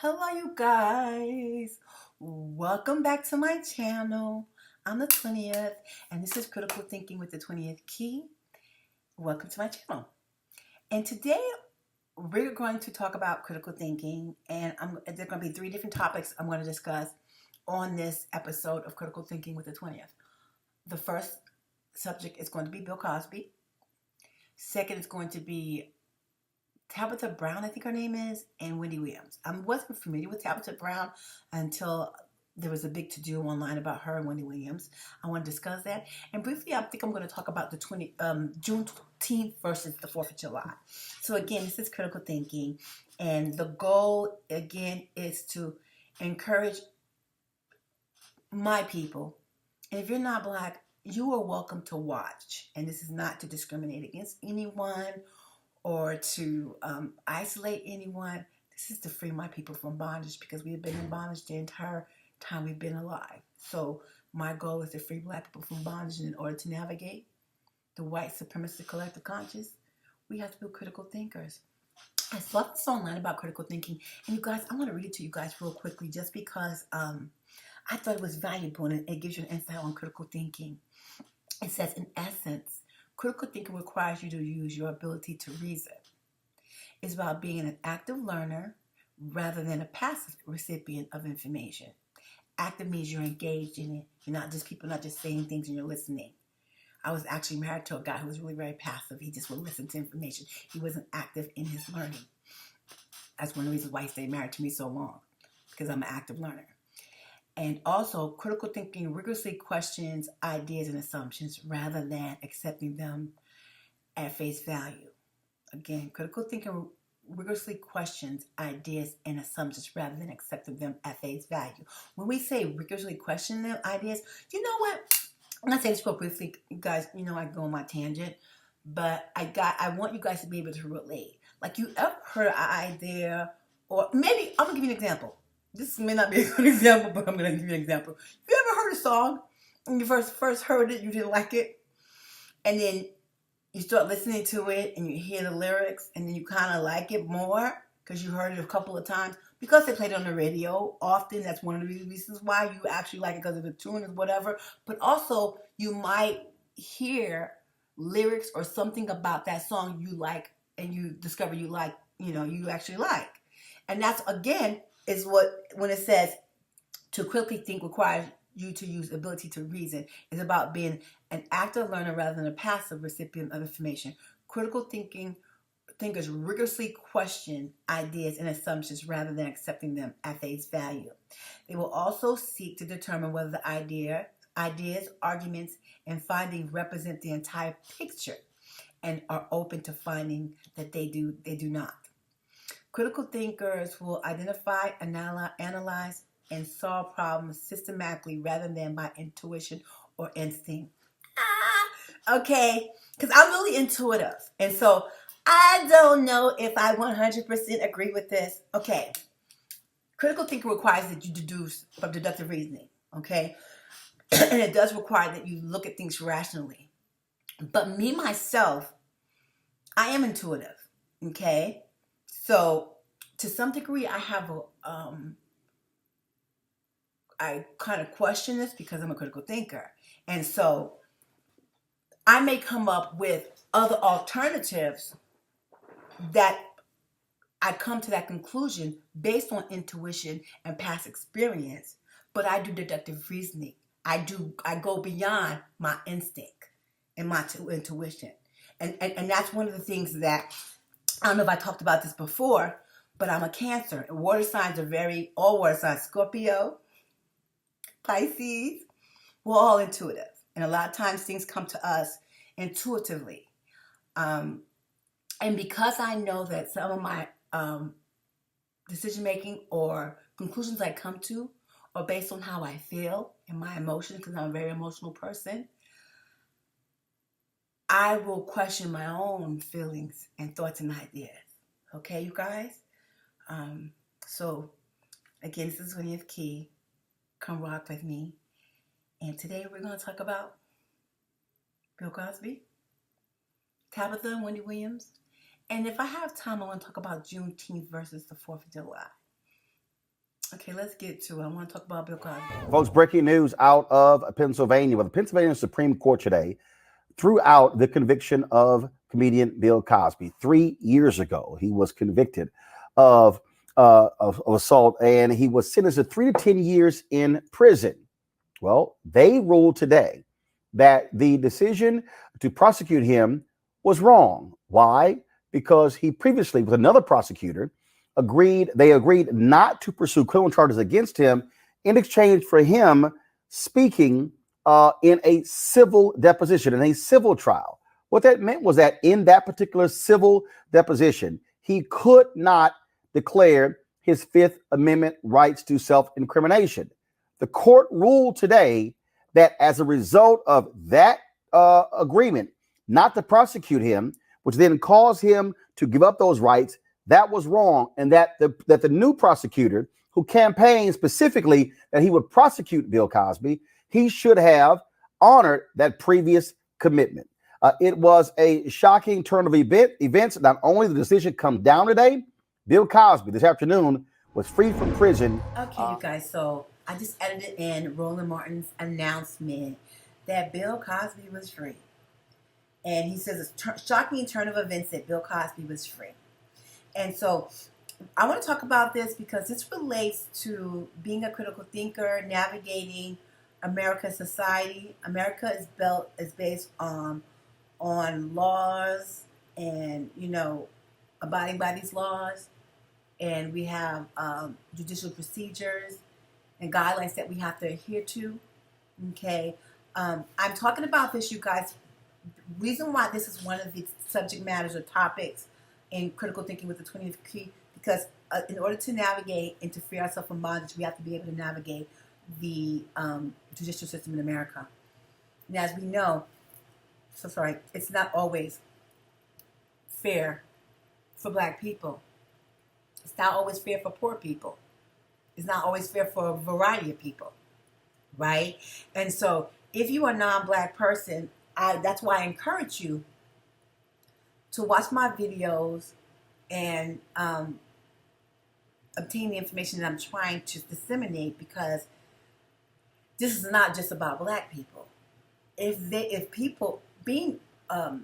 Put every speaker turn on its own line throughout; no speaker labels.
Hello, you guys. Welcome back to my channel. I'm the 20th, and this is Critical Thinking with the 20th Key. Welcome to my channel. And today we're going to talk about critical thinking, and there are going to be three different topics I'm going to discuss on this episode of Critical Thinking with the 20th. The first subject is going to be Bill Cosby. Second is going to be Tabitha Brown, I think her name is, and Wendy Williams. I wasn't familiar with Tabitha Brown until there was a big to-do online about her and Wendy Williams. I want to discuss that. And briefly, I think I'm going to talk about the Juneteenth versus the 4th of July. So again, this is critical thinking. And the goal, again, is to encourage my people. And if you're not Black, you are welcome to watch. And this is not to discriminate against anyone or to isolate anyone. This is to free my people from bondage, because we have been in bondage the entire time we've been alive. So my goal is to free Black people from bondage, and in order to navigate the white supremacist collective conscious, we have to be critical thinkers. I saw this online about critical thinking, and you guys, I want to read it to you guys real quickly just because I thought it was valuable, and it gives you an insight on critical thinking. It says, in essence, critical thinking requires you to use your ability to reason. It's about being an active learner rather than a passive recipient of information. Active means you're engaged in it. You're not just people not just saying things and you're listening. I was actually married to a guy who was really very passive. He just would listen to information. He wasn't active in his learning. That's one of the reasons why he stayed married to me so long, because I'm an active learner. And also, critical thinking rigorously questions ideas and assumptions rather than accepting them at face value. Again, critical thinking rigorously questions ideas and assumptions rather than accepting them at face value. When we say rigorously question them ideas, you know what? I'm going to say this real briefly, you guys. You know I go on my tangent, but I want you guys to be able to relate. Like, you ever heard an idea, or maybe I'm going to give you an example. This may not be a good example, but I'm going to give you an example. You ever heard a song and you first heard it, you didn't like it, and then you start listening to it and you hear the lyrics, and then you kind of like it more because you heard it a couple of times because they played it on the radio often. That's one of the reasons why you actually like it, because of the tune or whatever. But also, you might hear lyrics or something about that song you like, and you discover you like, you actually like. And that's, again, is what, when it says to critically think requires you to use ability to reason, is about being an active learner rather than a passive recipient of information. Critical thinkers rigorously question ideas and assumptions rather than accepting them at face value. They will also seek to determine whether the ideas, arguments, and findings represent the entire picture, and are open to finding that they do not. Critical thinkers will identify, analyze, and solve problems systematically rather than by intuition or instinct. Okay, because I'm really intuitive. And so I don't know if I 100% agree with this. Okay, critical thinking requires that you deduce from deductive reasoning, okay? And it does require that you look at things rationally. But me, myself, I am intuitive, okay? So, to some degree, I have I kind of question this because I'm a critical thinker. And so, I may come up with other alternatives that I come to that conclusion based on intuition and past experience, but I do deductive reasoning. I go beyond my instinct and my intuition. And that's one of the things that, I don't know if I talked about this before, but I'm a Cancer. And water signs are all water signs, Scorpio, Pisces, we're all intuitive. And a lot of times things come to us intuitively. And because I know that some of my decision making or conclusions I come to are based on how I feel and my emotions, because I'm a very emotional person, I will question my own feelings and thoughts and ideas. Okay, you guys? So, again, this is 20th Key. Come rock with me. And today we're going to talk about Bill Cosby, Tabitha and Wendy Williams. And if I have time, I want to talk about Juneteenth versus the 4th of July. Okay, let's get to it. I want to talk about Bill Cosby.
Folks, breaking news out of Pennsylvania. Well, the Pennsylvania Supreme Court today threw out the conviction of comedian Bill Cosby. 3 years ago, he was convicted of, of assault, and he was sentenced to 3 to 10 years in prison. Well, they ruled today that the decision to prosecute him was wrong. Why? Because he previously, with another prosecutor, they agreed not to pursue criminal charges against him in exchange for him speaking in a civil deposition, in a civil trial. What that meant was that in that particular civil deposition, he could not declare his Fifth Amendment rights to self-incrimination. The court ruled today that as a result of that agreement not to prosecute him, which then caused him to give up those rights, that was wrong, and that the new prosecutor who campaigned specifically that he would prosecute Bill Cosby, he should have honored that previous commitment. It was a shocking turn of events. Not only the decision come down today, Bill Cosby this afternoon was freed from prison.
Okay, you guys, so I just edited in Roland Martin's announcement that Bill Cosby was free. And he says a shocking turn of events that Bill Cosby was free. And so I want to talk about this because this relates to being a critical thinker, navigating American society. America is based on laws and, abiding by these laws. And we have judicial procedures and guidelines that we have to adhere to. Okay. I'm talking about this, you guys. Reason why this is one of the subject matters or topics in critical thinking with the 20th key, because in order to navigate and to free ourselves from bondage, we have to be able to navigate the judicial system in America. And as we know, it's not always fair for Black people. It's not always fair for poor people. It's not always fair for a variety of people, right? And so if you are a non-Black person, that's why I encourage you to watch my videos and obtain the information that I'm trying to disseminate, because this is not just about Black people. If people being the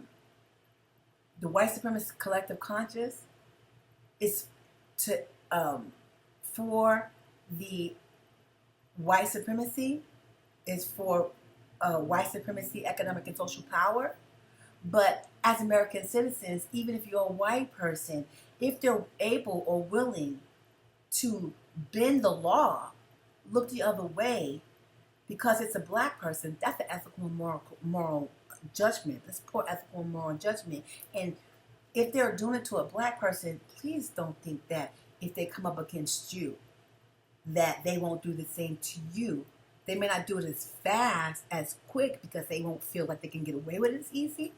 white supremacist collective conscious is to for the white supremacy, is for white supremacy, economic and social power. But as American citizens, even if you're a white person, if they're able or willing to bend the law, look the other way, because it's a Black person, that's an ethical and moral judgment. That's poor ethical and moral judgment. And if they're doing it to a Black person, please don't think that if they come up against you, that they won't do the same to you. They may not do it as fast, as quick, because they won't feel like they can get away with it as easy.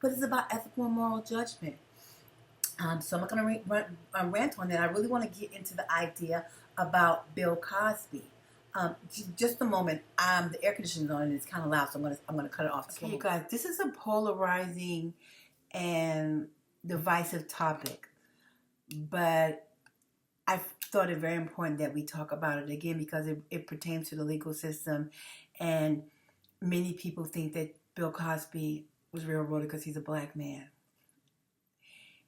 But it's about ethical and moral judgment. So I'm not going to rant on that. I really want to get into the idea about Bill Cosby. Just a moment. The air conditioning's on and it's kind of loud, so I'm going to cut it off. Okay, you guys, this is a polarizing and divisive topic, but I thought it very important that we talk about it again, because it pertains to the legal system, and many people think that Bill Cosby was railroaded because he's a Black man.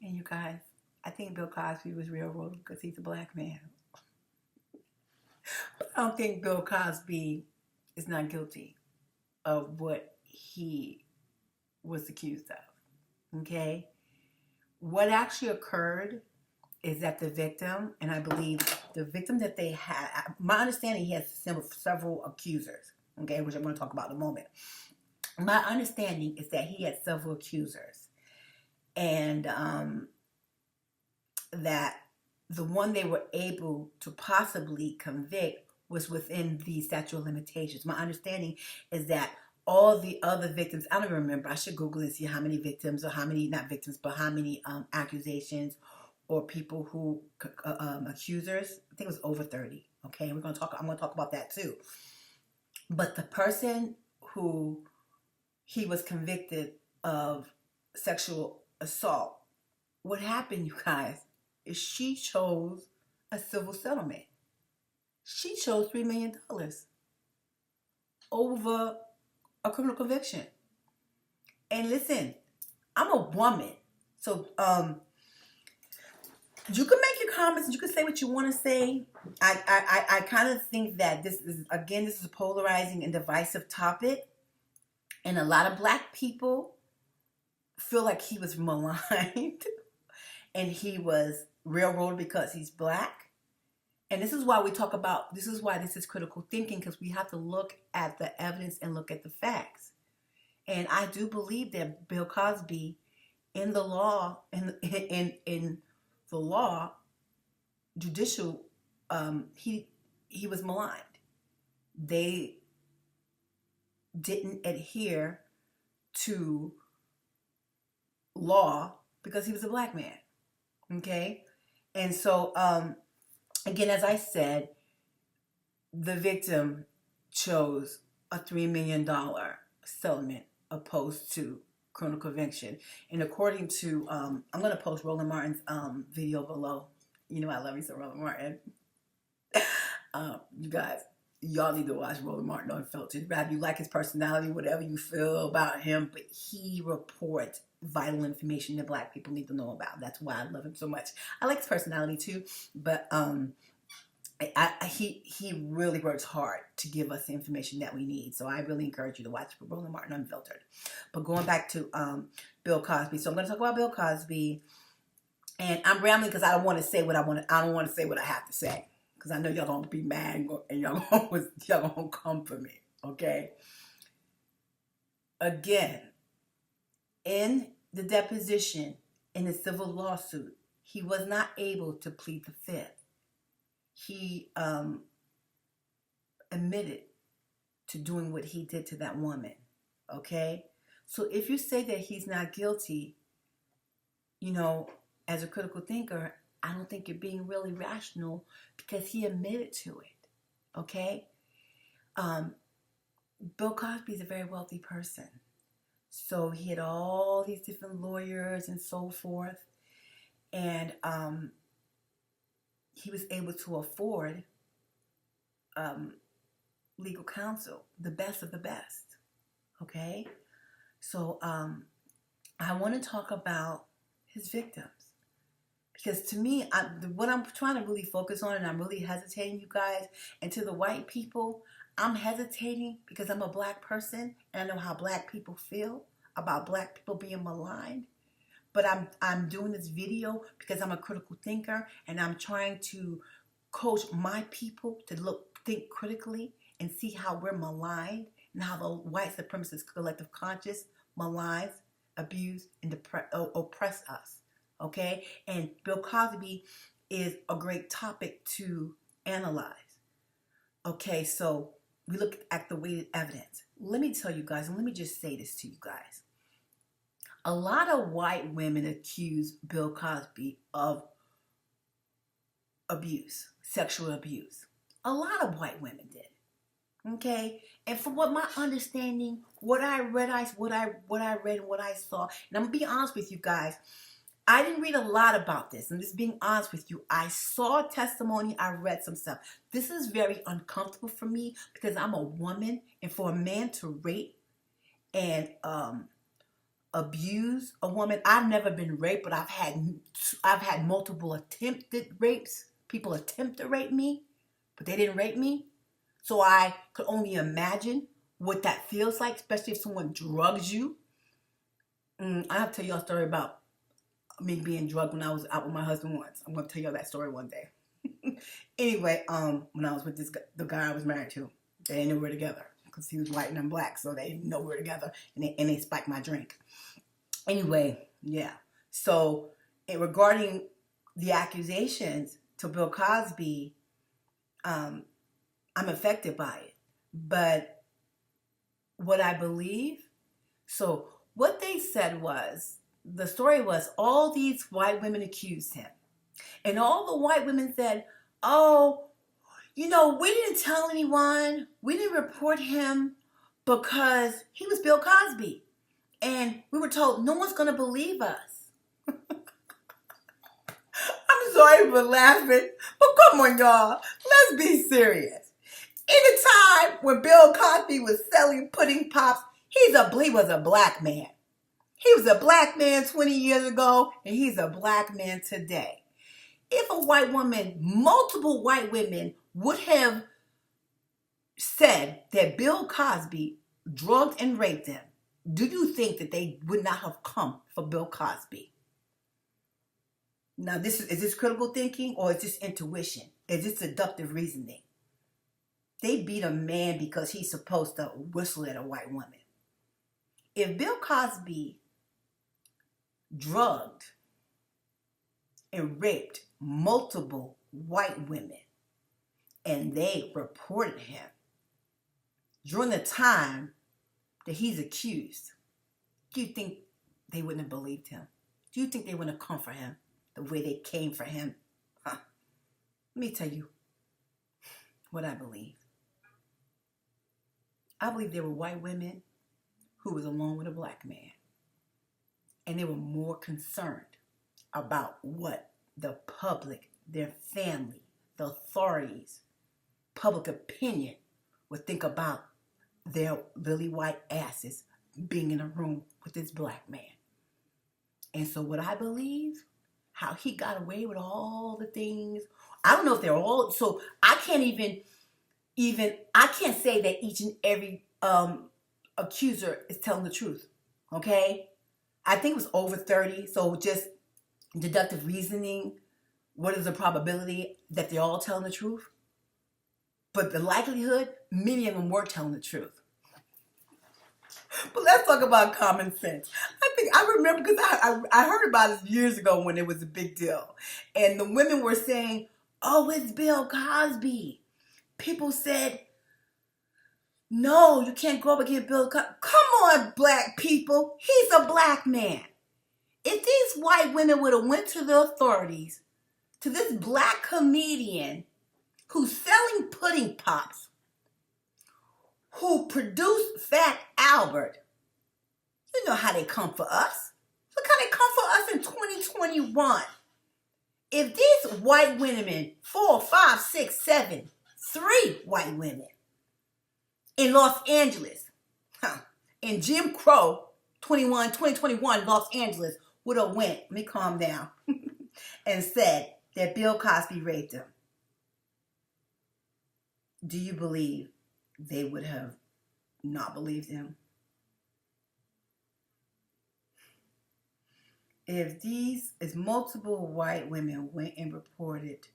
And you guys, I think Bill Cosby was railroaded because he's a Black man. But I don't think Bill Cosby is not guilty of what he was accused of. Okay? What actually occurred is that the victim, and I believe the victim that they had, my understanding, he has several accusers, okay, which I'm going to talk about in a moment. My understanding is that he had several accusers, and that the one they were able to possibly convict was within the statute of limitations. My understanding is that all the other victims, I don't even remember, I should Google and see how many victims, or how many, not victims, but how many accusations or people who accusers. I think it was over 30. Okay, I'm going to talk about that too. But the person who he was convicted of sexual assault, what happened, you guys, is she chose a civil settlement. She chose $3 million over a criminal conviction. And listen, I'm a woman. So you can make your comments, you can say what you want to say. I kind of think that this is a polarizing and divisive topic. And a lot of black people feel like he was maligned and he was railroaded because he's black. And this is why this is why this is critical thinking, because we have to look at the evidence and look at the facts. And I do believe that Bill Cosby, in the law, in the law, judicial, he was maligned. They didn't adhere to law because he was a black man. Okay? And so, again, as I said, the victim chose a $3 million settlement opposed to criminal conviction. And according to, I'm going to post Roland Martin's video below. You know I love me some Roland Martin. You guys, y'all need to watch Roland Martin Unfiltered. Rather you like his personality, whatever you feel about him, but he reports vital information that black people need to know about. That's why I love him so much. I like his personality too, but he really works hard to give us the information that we need. So I really encourage you to watch Roland Martin Unfiltered. But going back to Bill Cosby, so I'm going to talk about Bill Cosby, and I'm rambling because I don't want to say what I want. I don't want to say what I have to say because I know y'all gonna be mad and y'all gonna come for me. Okay. Again, in the deposition in the civil lawsuit, he was not able to plead the fifth. He admitted to doing what he did to that woman. Okay? So if you say that he's not guilty, you know, as a critical thinker, I don't think you're being really rational because he admitted to it. Okay? Bill Cosby is a very wealthy person. So he had all these different lawyers and so forth. And he was able to afford legal counsel, the best of the best. Okay? So I want to talk about his victims. Because to me, what I'm trying to really focus on, and I'm really hesitating, you guys, and to the white people, I'm hesitating because I'm a black person, and I know how black people feel about black people being maligned. But I'm doing this video because I'm a critical thinker, and I'm trying to coach my people to think critically and see how we're maligned and how the white supremacist collective conscious maligns, abuse, and oppress us. Okay? And Bill Cosby is a great topic to analyze. Okay, so we look at the weighted evidence. Let me tell you guys, and let me just say this to you guys. A lot of white women accuse Bill Cosby of abuse, sexual abuse. A lot of white women did. Okay? And from what my understanding, what I read and what I saw, and I'm going to be honest with you guys, I didn't read a lot about this. I'm just being honest with you. I saw testimony. I read some stuff. This is very uncomfortable for me because I'm a woman, and for a man to rape and abuse a woman. I've never been raped, but I've had multiple attempted rapes. People attempt to rape me, but they didn't rape me. So I could only imagine what that feels like, especially if someone drugs you. I have to tell you a story about me being drugged when I was out with my husband once. I'm going to tell you that story one day. Anyway, when I was with the guy I was married to, they knew we were together because he was white and I'm black, so they didn't know we were together, and they spiked my drink. Anyway, yeah. So regarding the accusations to Bill Cosby, I'm affected by it. But what I believe, so what they said was, the story was all these white women accused him. And all the white women said, oh, you know, we didn't tell anyone. We didn't report him because he was Bill Cosby. And we were told no one's going to believe us. I'm sorry for laughing, but come on, y'all. Let's be serious. In the time when Bill Cosby was selling pudding pops, he was a black man. He was a black man 20 years ago, and he's a black man today. If a white woman, multiple white women would have said that Bill Cosby drugged and raped them, do you think that they would not have come for Bill Cosby? Now, is this critical thinking or is this intuition? Is this deductive reasoning? They beat a man because he's supposed to whistle at a white woman. If Bill Cosby drugged and raped multiple white women and they reported him during the time that he's accused, do you think they wouldn't have believed him? Do you think they wouldn't have come for him the way they came for him? Let me tell you what I believe. I believe there were white women who was alone with a black man, and they were more concerned about what the public, their family, the authorities, public opinion would think about their lily white asses being in a room with this black man. And so what I believe, how he got away with all the things, I don't know if they're all, so I can't I can't say that each and every accuser is telling the truth, okay? I think it was over 30, so just deductive reasoning, what is the probability that they're all telling the truth? But the likelihood, many of them were telling the truth. But let's talk about common sense. I remember because I heard about it years ago when it was a big deal. And the women were saying, oh, it's Bill Cosby. People said, no, you can't go up against Bill Cosby. Come on, black people. He's a black man. If these white women would have went to the authorities, to this black comedian who's selling pudding pops, who produced Fat Albert, you know how they come for us. Look how they come for us in 2021. If these white women, 4, 5, 6, 7, 3 white women in Los Angeles, in Jim Crow 2021 Los Angeles would have went, let me calm down, and said that Bill Cosby raped them, do you believe they would have not believed him? If multiple white women went and reported,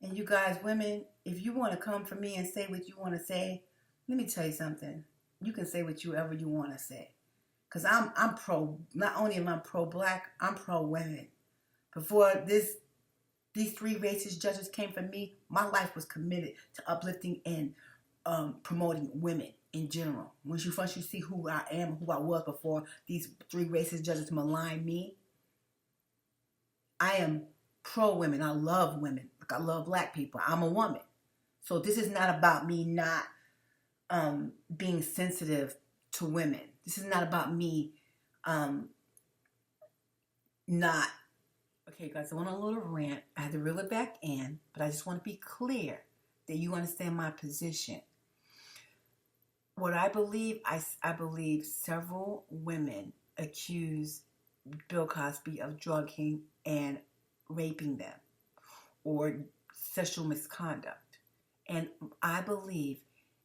and you guys, women, if you want to come for me and say what you want to say, let me tell you something. You can say whatever you want to say. Because I'm pro, not only am I pro-black, I'm pro-women. Before these 3 racist judges came for me, my life was committed to uplifting and promoting women in general. Once you see who I am, who I was before these 3 racist judges malign me, I am pro-women. I love women. Like I love black people. I'm a woman. So this is not about me not being sensitive to women. This is not about me not... Okay, guys, I went on a little rant. I had to reel it back in, but I just want to be clear that you understand my position. What I believe, I believe several women accuse Bill Cosby of drugging and raping them or sexual misconduct. And I believe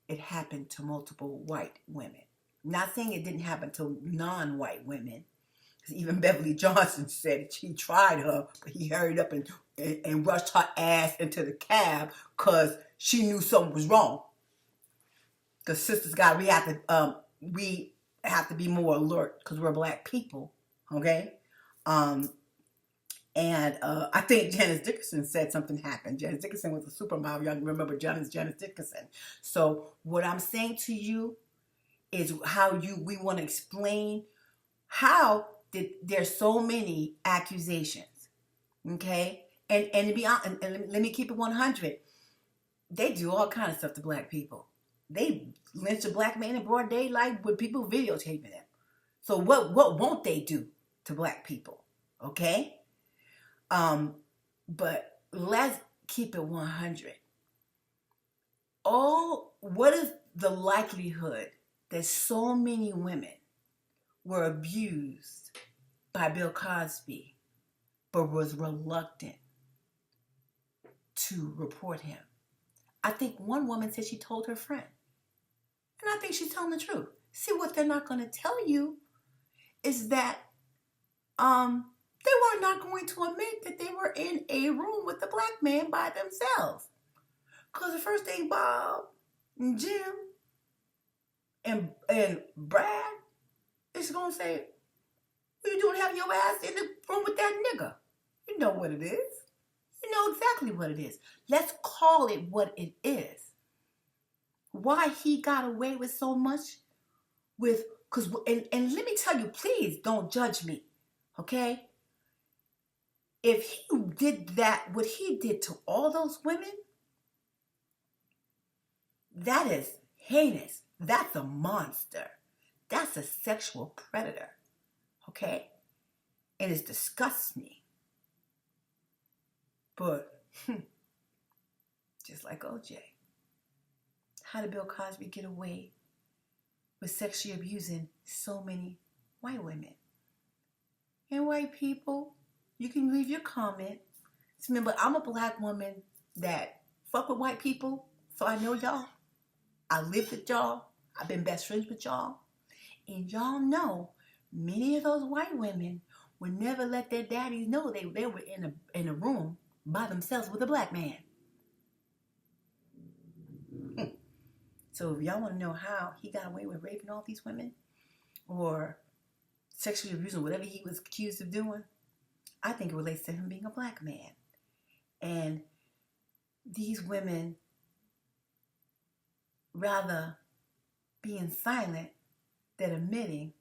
it happened to multiple white women. Not saying it didn't happen to non-white women. Even Beverly Johnson said she tried her, but he hurried up and rushed her ass into the cab because she knew something was wrong. Because sisters, we have to be more alert because we're black people, okay? And I think Janice Dickinson said something happened. Janice Dickinson was a supermodel. Y'all remember Janice Dickinson. So what I'm saying to you is we want to explain how there's so many accusations, okay? And to be honest, and let me keep it 100. They do all kinds of stuff to black people. They lynch a black man in broad daylight with people videotaping them. So what won't they do to black people, okay? But let's keep it 100. What is the likelihood that so many women were abused by Bill Cosby but was reluctant to report him? I think one woman said she told her friend. And I think she's telling the truth. See, what they're not going to tell you is that they were not going to admit that they were in a room with the black man by themselves. Because the first thing Bob and Jim and Brad is going to say, what are you doing having your ass in the room with that nigga? You know what it is. You know exactly what it is. Let's call it what it is. Why he got away with so much and let me tell you, please don't judge me, okay? If he did that, what he did to all those women, that is heinous. That's a monster. That's a sexual predator, okay? And it disgusts me. But, just like OJ, how did Bill Cosby get away with sexually abusing so many white women? And white people, you can leave your comment. Just remember, I'm a black woman that fuck with white people, so I know y'all. I lived with y'all. I've been best friends with y'all. And y'all know many of those white women would never let their daddies know they were in a room by themselves with a black man. So if y'all want to know how he got away with raping all these women or sexually abusing whatever he was accused of doing, I think it relates to him being a black man. And these women, rather being silent than admitting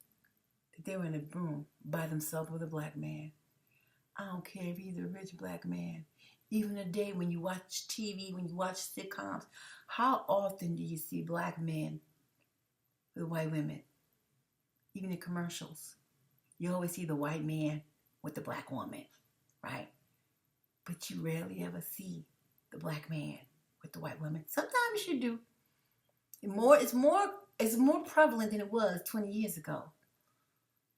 that they were in a room by themselves with a black man. I don't care if he's a rich black man. Even today when you watch TV, when you watch sitcoms, how often do you see black men with white women? Even in commercials. You always see the white man with the black woman, right? But you rarely ever see the black man with the white woman. Sometimes you do. It's more prevalent than it was 20 years ago.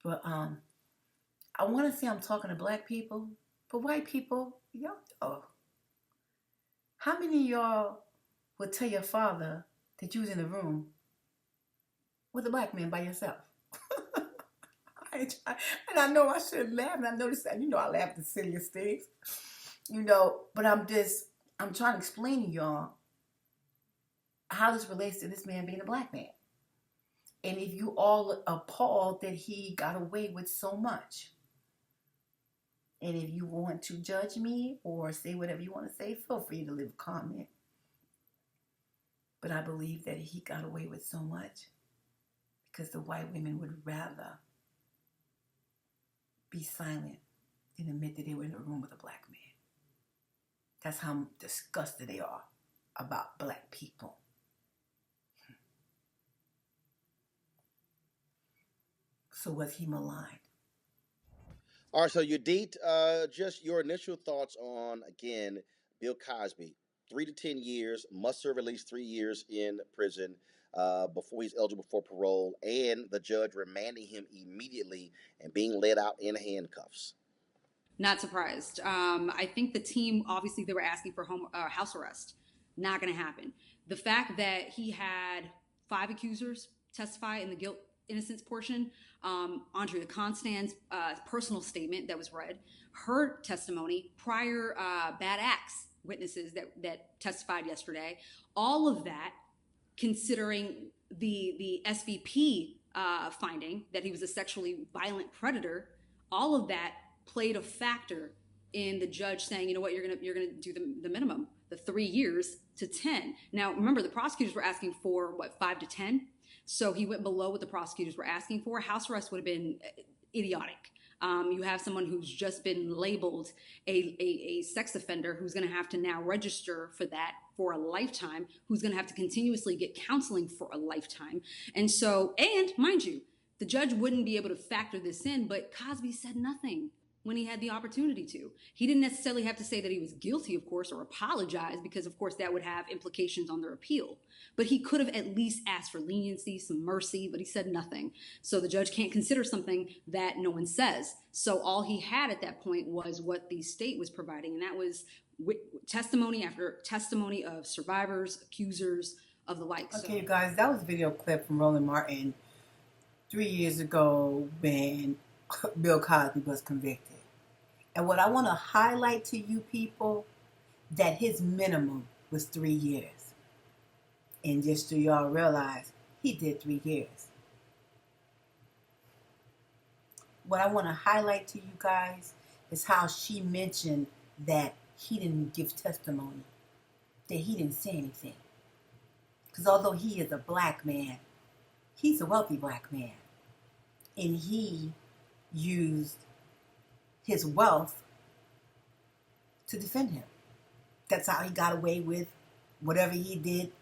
But I want to say I'm talking to black people, but white people, y'all know. How many of y'all would tell your father that you was in the room with a black man by yourself? And I know I shouldn't laugh, and I noticed that, I laugh at the silliest things, but I'm trying to explain to y'all how this relates to this man being a black man. And if you all appalled that he got away with so much. And if you want to judge me or say whatever you want to say, feel free to leave a comment. But I believe that he got away with so much because the white women would rather be silent than admit that they were in a room with a black man. That's how disgusted they are about black people. So was he maligned?
All right, so Yudit, just your initial thoughts on, again, Bill Cosby. 3 to 10 years, must serve at least 3 years in prison before he's eligible for parole, and the judge remanding him immediately and being led out in handcuffs.
Not surprised. I think the team, obviously, they were asking for house arrest. Not going to happen. The fact that he had 5 accusers testify in the guilt innocence portion, Andrea Constand's personal statement that was read, her testimony, prior bad acts witnesses that testified yesterday, all of that, considering the SVP finding that he was a sexually violent predator, all of that played a factor in the judge saying, you know what, you're gonna do the minimum, the 3 years to 10. Now, remember, the prosecutors were asking for 5 to 10, so he went below what the prosecutors were asking for. House arrest would have been idiotic. You have someone who's just been labeled a sex offender who's going to have to now register for that for a lifetime, who's going to have to continuously get counseling for a lifetime. And mind you, the judge wouldn't be able to factor this in, but Cosby said nothing. when he had the opportunity to. He didn't necessarily have to say that he was guilty, of course, or apologize, because, of course, that would have implications on their appeal. But he could have at least asked for leniency, some mercy, but he said nothing. So the judge can't consider something that no one says. So all he had at that point was what the state was providing, and that was testimony after testimony of survivors, accusers, of the like.
Okay, you guys, that was a video clip from Roland Martin 3 years ago when Bill Cosby was convicted. And what I want to highlight to you people, that his minimum was 3 years. And just so y'all realize, he did 3 years. What I want to highlight to you guys is how she mentioned that he didn't give testimony, that he didn't say anything. Because although he is a black man, he's a wealthy black man. And he used his wealth to defend him. That's how he got away with whatever he did.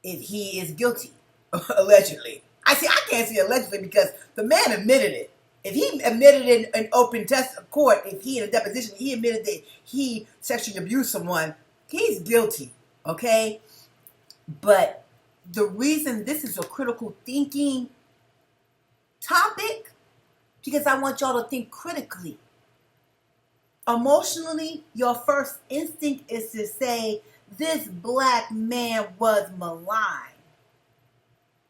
If he is guilty, allegedly. I can't say allegedly because the man admitted it. If he admitted in open court, if he in a deposition, he admitted that he sexually abused someone, he's guilty, okay? But the reason this is a critical thinking topic, because I want y'all to think critically. Emotionally, your first instinct is to say, this black man was maligned.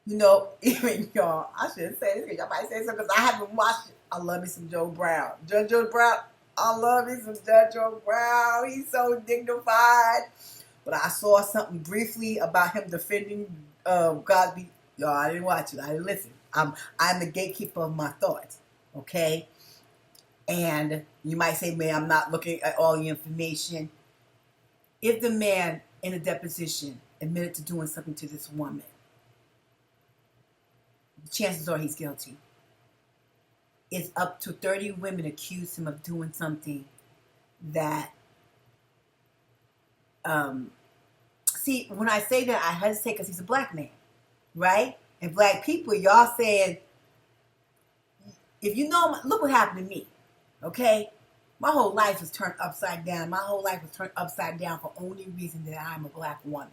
You know, even y'all, I shouldn't say this because y'all might say something because I haven't watched it. I love me some Joe Brown. Judge Joe Brown, I love me some Judge Joe Brown. He's so dignified. But I saw something briefly about him defending Cosby. Y'all, I didn't watch it. I didn't listen. I'm the gatekeeper of my thoughts, okay? And you might say, man, I'm not looking at all the information. If the man in a deposition admitted to doing something to this woman, chances are he's guilty. It's up to 30 women accused him of doing something that, see, when I say that, I hesitate because he's a black man, right? And black people, y'all saying, if you know, look what happened to me, okay? My whole life was turned upside down. My whole life was turned upside down for only reason that I'm a black woman.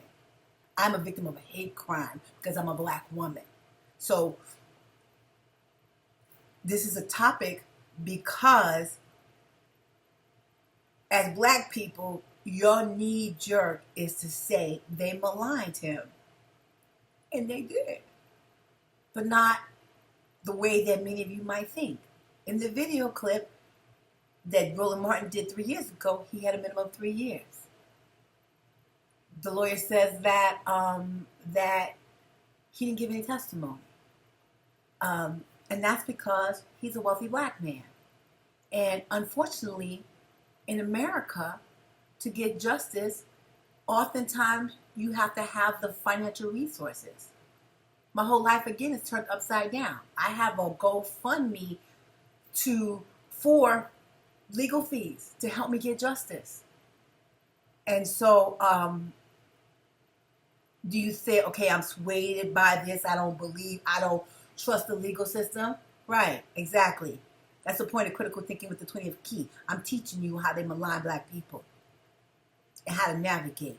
I'm a victim of a hate crime because I'm a black woman. So this is a topic because as black people, your knee jerk is to say they maligned him. And they did. But not the way that many of you might think. In the video clip that Roland Martin did 3 years ago, he had a minimum of 3 years. The lawyer says that that he didn't give any testimony. And that's because he's a wealthy black man. And unfortunately, in America, to get justice, oftentimes you have to have the financial resources. My whole life, again, is turned upside down. I have a GoFundMe for legal fees to help me get justice. And so, do you say, okay, I'm swayed by this, I don't trust the legal system? Right, exactly. That's the point of critical thinking with the 20th key. I'm teaching you how they malign black people and how to navigate.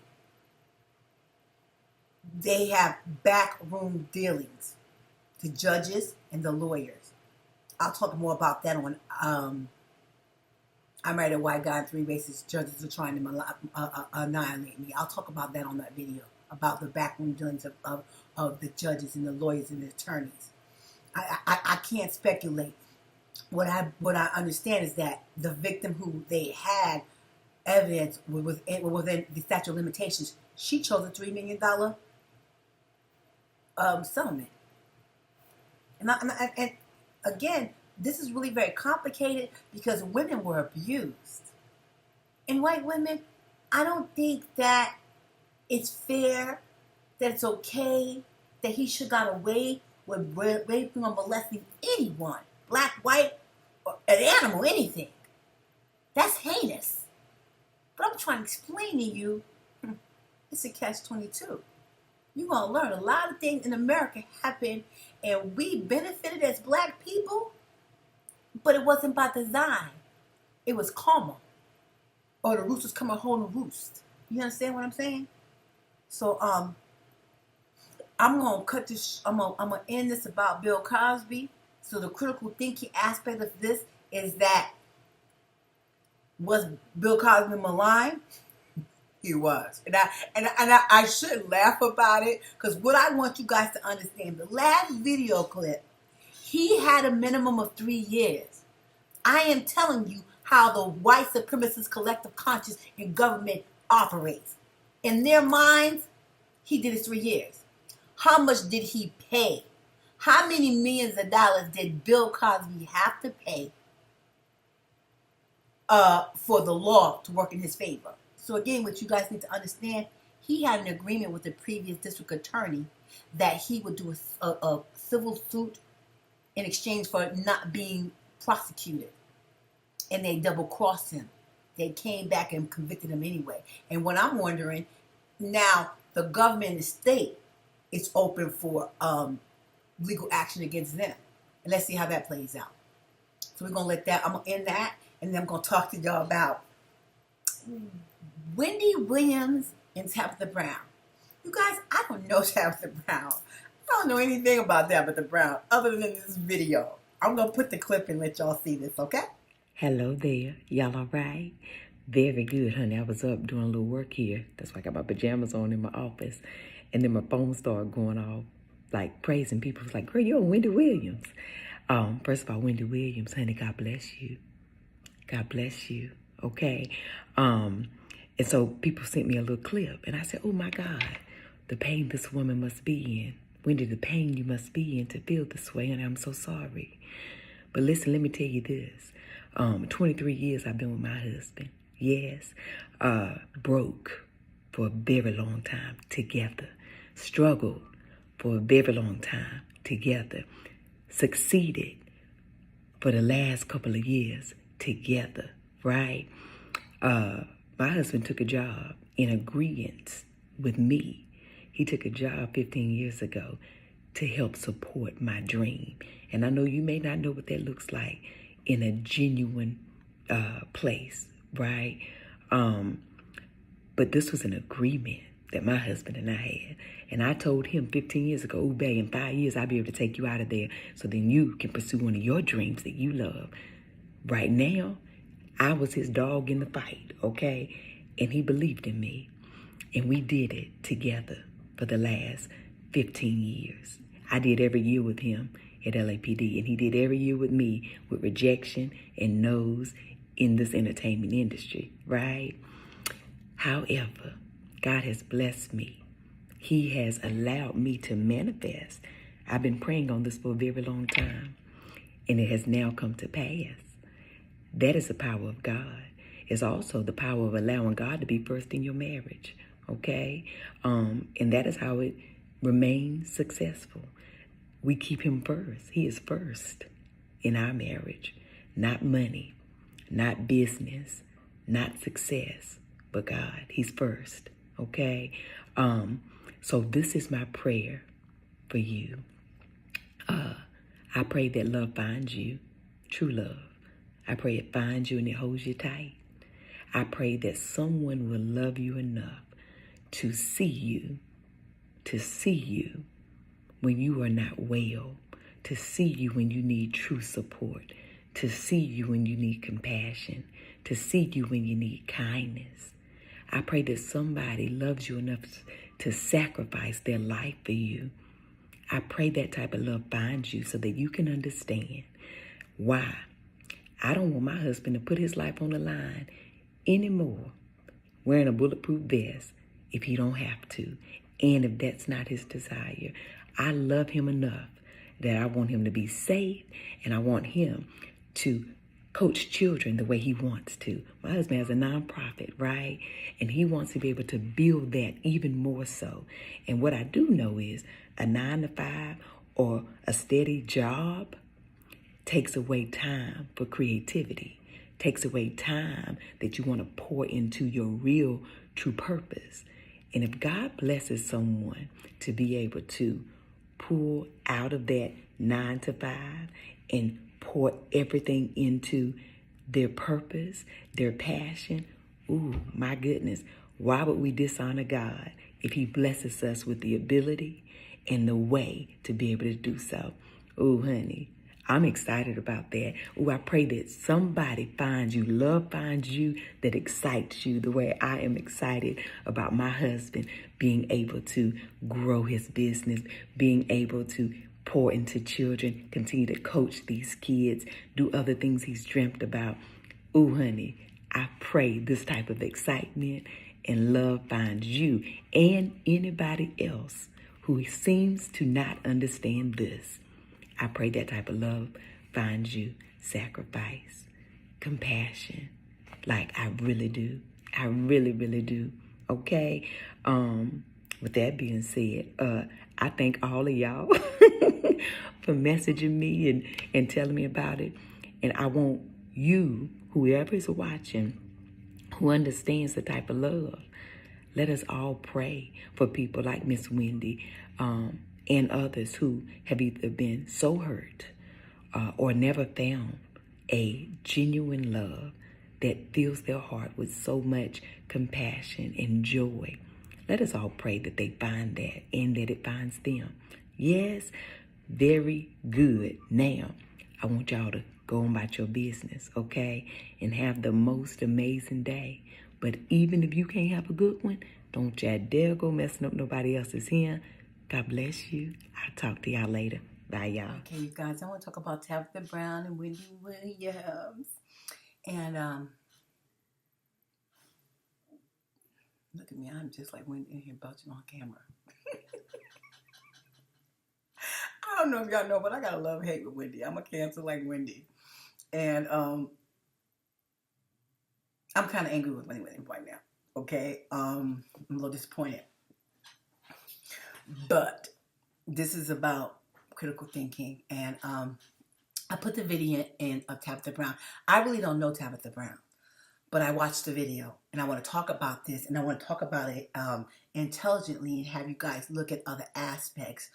They have backroom dealings, the judges and the lawyers. I'll talk more about that on I Married a White Guy in 3 Races. Judges are trying to annihilate me. I'll talk about that on that video, about the backroom dealings of the judges and the lawyers and the attorneys. I can't speculate. What I understand is that the victim who they had evidence within the statute of limitations, she chose a $3 million settlement. And again, this is really very complicated because women were abused. And white women, I don't think that it's fair, that it's okay, that he should got away with raping or molesting anyone, black, white, or an animal, anything. That's heinous. But I'm trying to explain to you, it's a catch-22. You're going to learn a lot of things in America happen, and we benefited as black people, but it wasn't by design. it was calmer. Or the roosters come home to roost. You understand what I'm saying? So I'm gonna cut this. I'm gonna end this about Bill Cosby. So the critical thinking aspect of this is that, was Bill Cosby maligned? He was, and I shouldn't laugh about it, because what I want you guys to understand, the last video clip, he had a minimum of 3 years. I am telling you how the white supremacist collective conscience in government operates. In their minds, he did his 3 years. How much did he pay? How many millions of dollars did Bill Cosby have to pay for the law to work in his favor? So again, what you guys need to understand, he had an agreement with the previous district attorney that he would do a civil suit in exchange for not being prosecuted. And they double-crossed him. They came back and convicted him anyway. And what I'm wondering, now the government and the state is open for legal action against them. And let's see how that plays out. So we're going to let that, I'm going to end that, and then I'm going to talk to y'all about Wendy Williams and Tabitha Brown. You guys, I don't know Tabitha Brown. I don't know anything about Tabitha Brown other than this video. I'm going to put the clip and let y'all see this, okay?
Hello there. Y'all all right? Very good, honey. I was up doing a little work here. That's why I got my pajamas on in my office. And then my phone started going off, like praising people. It was like, girl, you're Wendy Williams. First of all, Wendy Williams, honey, God bless you. God bless you. Okay. And so people sent me a little clip. And I said, oh, my God, the pain this woman must be in. Wendy, the pain you must be in to feel this way. And I'm so sorry. But listen, let me tell you this. 23 years I've been with my husband. Yes. Broke for a very long time together. Struggled for a very long time together. Succeeded for the last couple of years together, right? My husband took a job in agreement with me. He took a job 15 years ago to help support my dream. And I know you may not know what that looks like in a genuine place, right? But this was an agreement that my husband and I had. And I told him 15 years ago, oh, babe, in 5 years, I'll be able to take you out of there so then you can pursue one of your dreams that you love. Right now, I was his dog in the fight, okay? And he believed in me. And we did it together for the last 15 years. I did every year with him at LAPD, and he did every year with me with rejection and no's in this entertainment industry, right? However, God has blessed me. He has allowed me to manifest. I've been praying on this for a very long time, and it has now come to pass. That is the power of God. It's also the power of allowing God to be first in your marriage, okay? And that is how it remains successful. We keep him first. He is first in our marriage. Not money, not business, not success, but God. He's first, okay? So this is my prayer for you. I pray that love finds you, true love. I pray it finds you and it holds you tight. I pray that someone will love you enough to see you when you are not well, to see you when you need true support, to see you when you need compassion, to see you when you need kindness. I pray that somebody loves you enough to sacrifice their life for you. I pray that type of love finds you so that you can understand why. I don't want my husband to put his life on the line anymore wearing a bulletproof vest if he don't have to, and if that's not his desire. I love him enough that I want him to be safe, and I want him to coach children the way he wants to. My husband has a nonprofit, right? And he wants to be able to build that even more so. And what I do know is a 9-to-5 or a steady job takes away time for creativity, takes away time that you want to pour into your real true purpose. And if God blesses someone to be able to pull out of that 9-to-5 and pour everything into their purpose, their passion. Ooh, my goodness. Why would we dishonor God if he blesses us with the ability and the way to be able to do so? Ooh, honey, I'm excited about that. Ooh, I pray that somebody finds you, love finds you, that excites you the way I am excited about my husband being able to grow his business, being able to pour into children, continue to coach these kids, do other things he's dreamt about. Ooh, honey, I pray this type of excitement and love finds you and anybody else who seems to not understand this. I pray that type of love finds you. Sacrifice, compassion, like I really do. I really, really do. Okay? With that being said, I thank all of y'all for messaging me and telling me about it. And I want you, whoever is watching, who understands the type of love, let us all pray for people like Miss Wendy and others who have either been so hurt or never found a genuine love that fills their heart with so much compassion and joy. Let us all pray that they find that and that it finds them. Yes, very good. Now, I want y'all to go on about your business, okay? And have the most amazing day. But even if you can't have a good one, don't y'all dare go messing up nobody else's here. God bless you. I'll talk to y'all later. Bye, y'all.
Okay, you guys, I want to talk about Tabitha Brown and Wendy Williams. And look at me, I'm just like Wendy in here belching on camera. I don't know if y'all know, but I got a love-hate with Wendy. I'm a Cancer like Wendy. And I'm kind of angry with Wendy right now. Okay? I'm a little disappointed. But this is about critical thinking. And I put the video in of Tabitha Brown. I really don't know Tabitha Brown, but I watched the video and I want to talk about this, and I want to talk about it intelligently and have you guys look at other aspects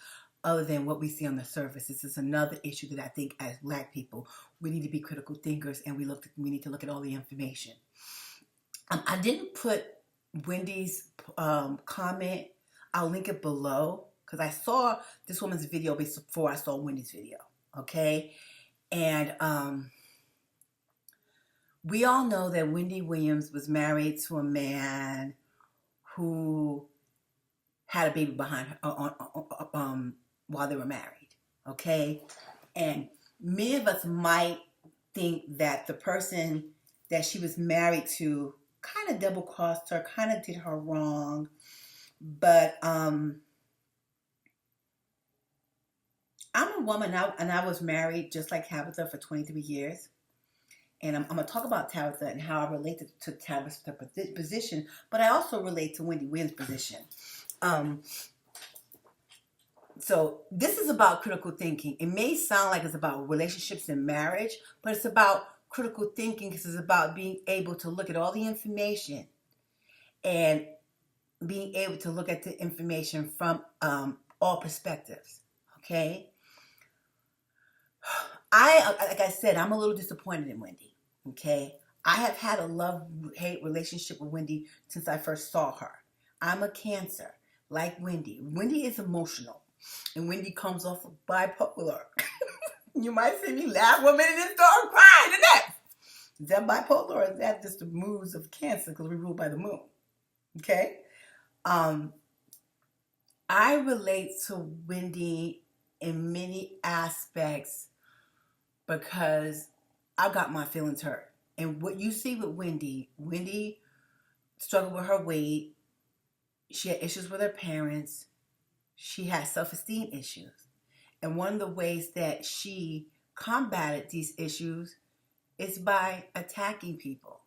other than what we see on the surface. This is another issue that I think as Black people, we need to be critical thinkers, and we need to look at all the information. I didn't put Wendy's comment. I'll link it below because I saw this woman's video before I saw Wendy's video. Okay, and we all know that Wendy Williams was married to a man who had a baby behind her while they were married. Okay, and many of us might think that the person that she was married to kind of double-crossed her, kind of did her wrong, but I'm a woman and I was married just like Tabitha for 23 years. And I'm going to talk about Tabitha and how I relate to Tabitha's position, but I also relate to Wendy Williams' position. So this is about critical thinking. It may sound like it's about relationships and marriage, but it's about critical thinking because it's about being able to look at all the information and being able to look at the information from all perspectives. Okay? Like I said, I'm a little disappointed in Wendy. Okay? I have had a love-hate relationship with Wendy since I first saw her. I'm a Cancer, like Wendy. Wendy is emotional, and Wendy comes off of bipolar. You might see me laugh 1 minute and start crying the next. Is that bipolar, or is that just the moods of Cancer because we rule by the moon? Okay? I relate to Wendy in many aspects because I got my feelings hurt. And what you see with Wendy struggled with her weight. She had issues with her parents. She had self-esteem issues. And one of the ways that she combated these issues is by attacking people.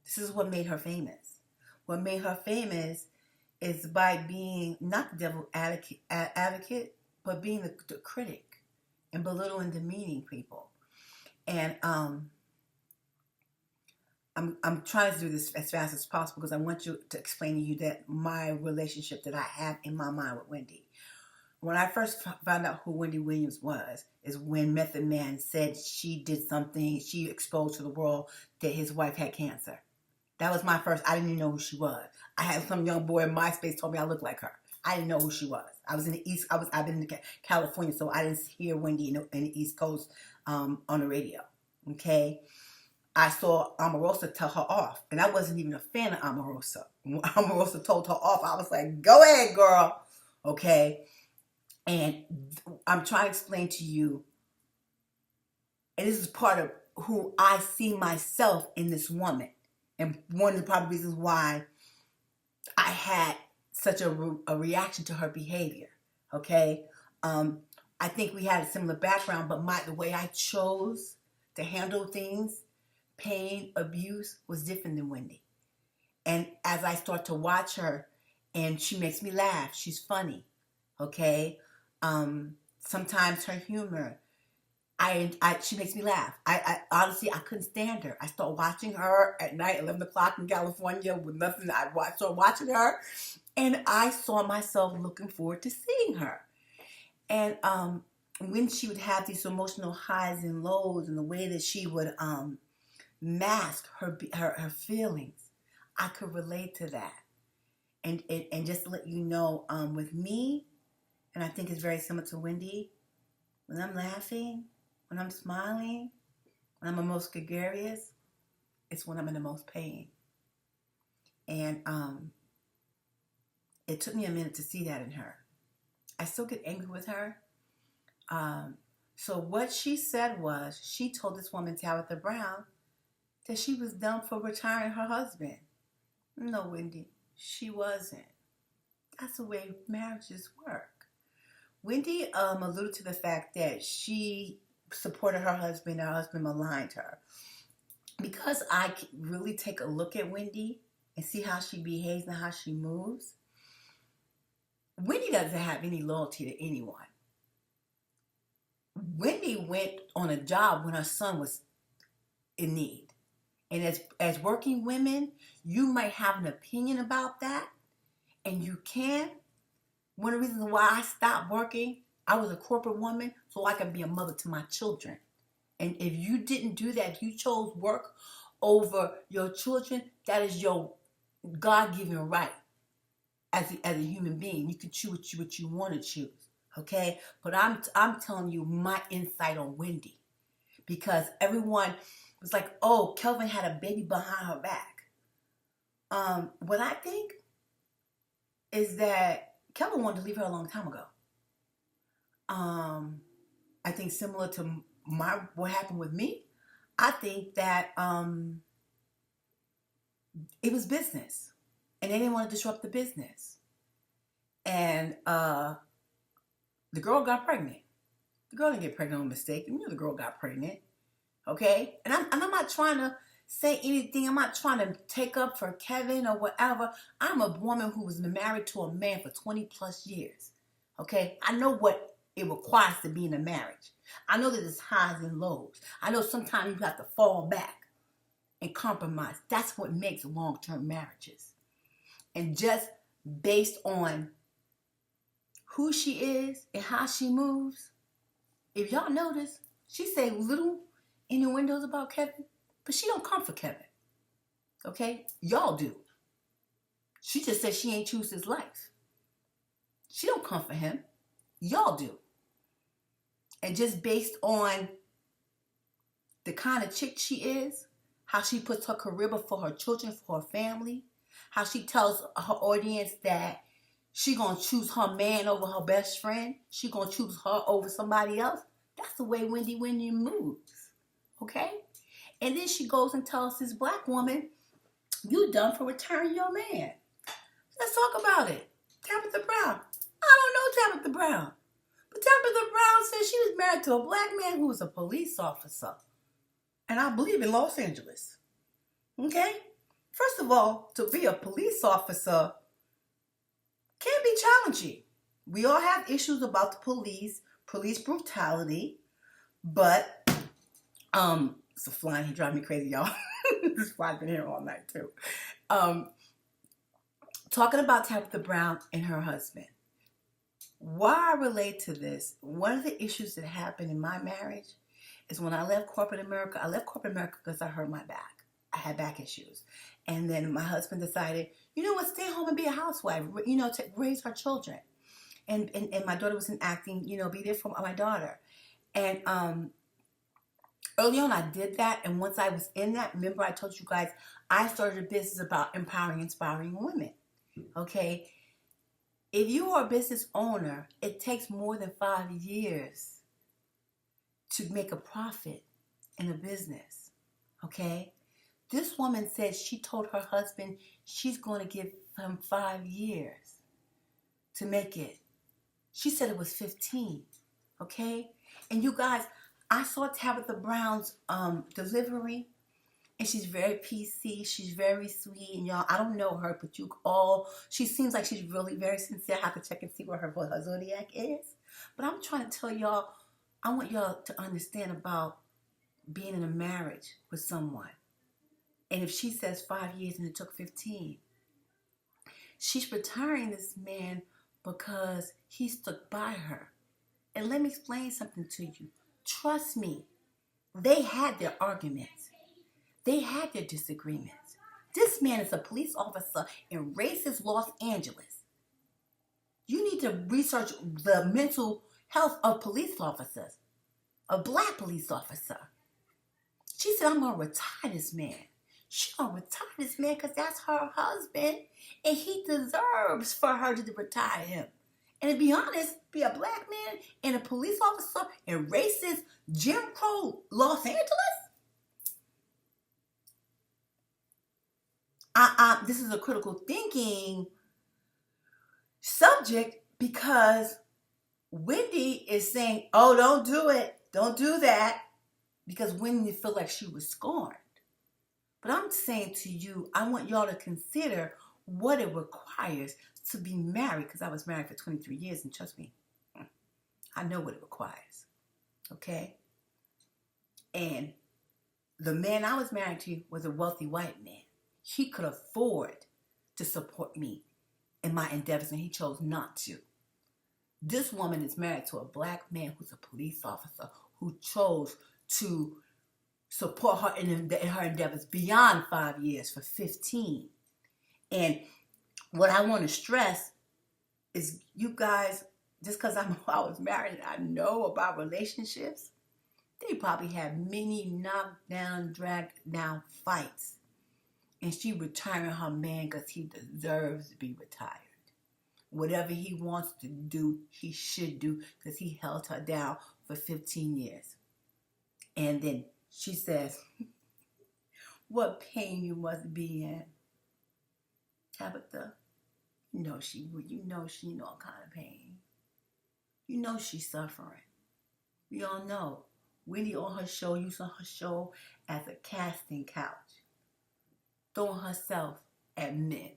This is what made her famous. What made her famous is by being not the devil advocate, but being the critic and belittling, demeaning people. And I'm trying to do this as fast as possible because I want you to explain to you that my relationship that I have in my mind with Wendy. when I first found out who Wendy Williams was, is when Method Man said she did something, she exposed to the world that his wife had cancer. That was my first. I didn't even know who she was. I had some young boy in MySpace told me I looked like her. I didn't know who she was. I was in the East. I've been in California, so I didn't hear Wendy in the East Coast on the radio. Okay, I saw Omarosa tell her off, and I wasn't even a fan of Omarosa. When Omarosa told her off, I was like, "Go ahead, girl." Okay, and I'm trying to explain to you, and this is part of who I see myself in this woman, and one of the probably reasons why I had such a reaction to her behavior. Okay, I think we had a similar background, but the way I chose to handle things, pain, abuse, was different than Wendy. And as I start to watch her, and she makes me laugh, she's funny. Okay, sometimes her humor, she makes me laugh. I honestly, I couldn't stand her. I start watching her at night, 11 o'clock in California with nothing. I started watching her, and I saw myself looking forward to seeing her. And when she would have these emotional highs and lows, and the way that she would mask her feelings, I could relate to that. And just to let you know, with me, and I think it's very similar to Wendy, when I'm laughing, when I'm smiling, when I'm the most gregarious, it's when I'm in the most pain. And it took me a minute to see that in her. I still get angry with her. So what she said was, she told this woman, Tabitha Brown, that she was done for retiring her husband. No, Wendy, she wasn't. That's the way marriages work. Wendy alluded to the fact that she supported her husband maligned her. Because I really take a look at Wendy and see how she behaves and how she moves, Wendy doesn't have any loyalty to anyone. Wendy went on a job when her son was in need. And as working women, you might have an opinion about that, and you can. One of the reasons why I stopped working, I was a corporate woman so I could be a mother to my children. And if you didn't do that, if you chose work over your children, that is your God-given right as a human being. You can choose what you want to choose, okay? But I'm telling you my insight on Wendy, because everyone was like, "Oh, Kelvin had a baby behind her back." What I think is that Kelvin wanted to leave her a long time ago. I think similar to what happened with me, I think that it was business, and they didn't want to disrupt the business. And the girl got pregnant. The girl didn't get pregnant on mistake. You know the girl got pregnant, okay? And I'm not trying to say anything. I'm not trying to take up for Kevin or whatever. I'm a woman who was married to a man for 20 plus years, okay? I know what it requires to be in a marriage. I know that there's highs and lows. I know sometimes you have to fall back and compromise. That's what makes long-term marriages. And just based on who she is and how she moves, if y'all notice, she say little innuendos about Kevin, but she don't come for Kevin. Okay? Y'all do. She just says she ain't choose his life. She don't come for him. Y'all do. And just based on the kind of chick she is, how she puts her career before her children, for her family, how she tells her audience that she gonna choose her man over her best friend, she gonna choose her over somebody else. That's the way Wendy Williams moves, okay? And then she goes and tells this black woman, "You done for retiring your man." Let's talk about it. Tabitha Brown. I don't know Tabitha Brown. But Tabitha Brown said she was married to a black man who was a police officer. And I believe in Los Angeles. Okay? First of all, to be a police officer can be challenging. We all have issues about the police brutality, but it's a fly and he drives me crazy, y'all. This fly's been here all night too. Talking about Tabitha Brown and her husband. Why I relate to this, one of the issues that happened in my marriage is when I left corporate America. I left corporate America because I hurt my back. I had back issues. And then my husband decided, you know what, stay home and be a housewife, to raise our children. And my daughter was in acting, be there for my daughter. And early on, I did that. And once I was in that, remember I told you guys, I started a business about empowering, inspiring women. Okay? If you are a business owner, it takes more than 5 years to make a profit in a business. Okay? This woman said she told her husband she's going to give him 5 years to make it. She said it was 15. Okay? And you guys, I saw Tabitha Brown's delivery, and she's very PC. She's very sweet. And y'all, I don't know her, but she seems like she's really very sincere. I have to check and see what her zodiac is. But I'm trying to tell y'all, I want y'all to understand about being in a marriage with someone. And if she says 5 years and it took 15, she's retiring this man because he stuck by her. And let me explain something to you. Trust me, they had their arguments. They had their disagreements. This man is a police officer in racist Los Angeles. You need to research the mental health of police officers, a black police officer. She said, I'm going to retire this man. She's going to retire this man because that's her husband, and he deserves for her to retire him. And to be honest, be a black man and a police officer in racist Jim Crow Los Angeles? This is a critical thinking subject because Wendy is saying, oh, don't do it. Don't do that. Because Wendy felt like she was scorned. But I'm saying to you, I want y'all to consider what it requires to be married, because I was married for 23 years, and trust me, I know what it requires. Okay? And the man I was married to was a wealthy white man. He could afford to support me in my endeavors, and he chose not to. This woman is married to a black man who's a police officer who chose to support her in her endeavors beyond 5 years for 15. And what I want to stress is, you guys, just because I was married and I know about relationships, they probably had many knockdown, dragged down fights. And she retiring her man because he deserves to be retired. Whatever he wants to do, he should do, because he held her down for 15 years. And then she says, what pain you must be in. Tabitha, you know she in all kind of pain. You know she's suffering. We all know. Wendy on her show, using her show as a casting couch. Throwing herself at men.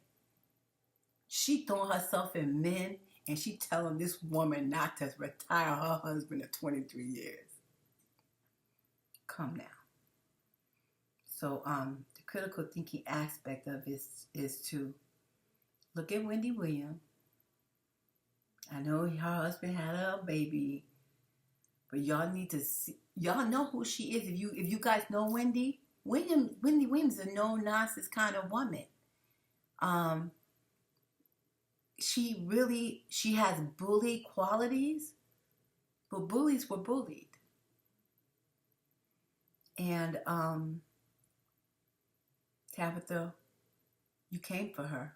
She throwing herself at men, and she telling this woman not to retire her husband at 23 years. Come now. So the critical thinking aspect of this is to look at Wendy Williams. I know her husband had a baby, but y'all need to see. Y'all know who she is. If you guys know Wendy Williams is a no nonsense kind of woman. She has bully qualities, but bullies were bullied. And Tabitha, you came for her.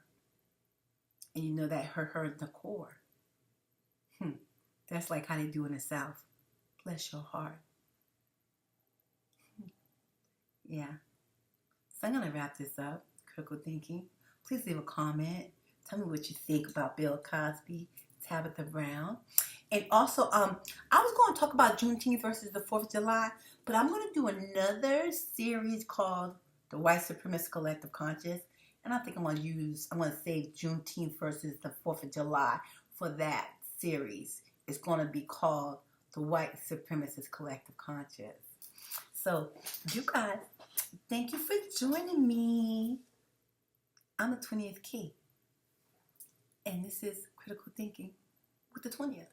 And you know that hurt her in the core. That's like how they do in the South. Bless your heart. Yeah. So I'm going to wrap this up. Critical thinking. Please leave a comment. Tell me what you think about Bill Cosby, Tabitha Brown. And also, I was going to talk about Juneteenth versus the 4th of July, but I'm going to do another series called The White Supremacist Collective Conscious. And I think I'm going to save Juneteenth versus the 4th of July for that series. It's going to be called The White Supremacist Collective Conscious. So, you guys, thank you for joining me. I'm the 20th Key. And this is Critical Thinking. with the 20th.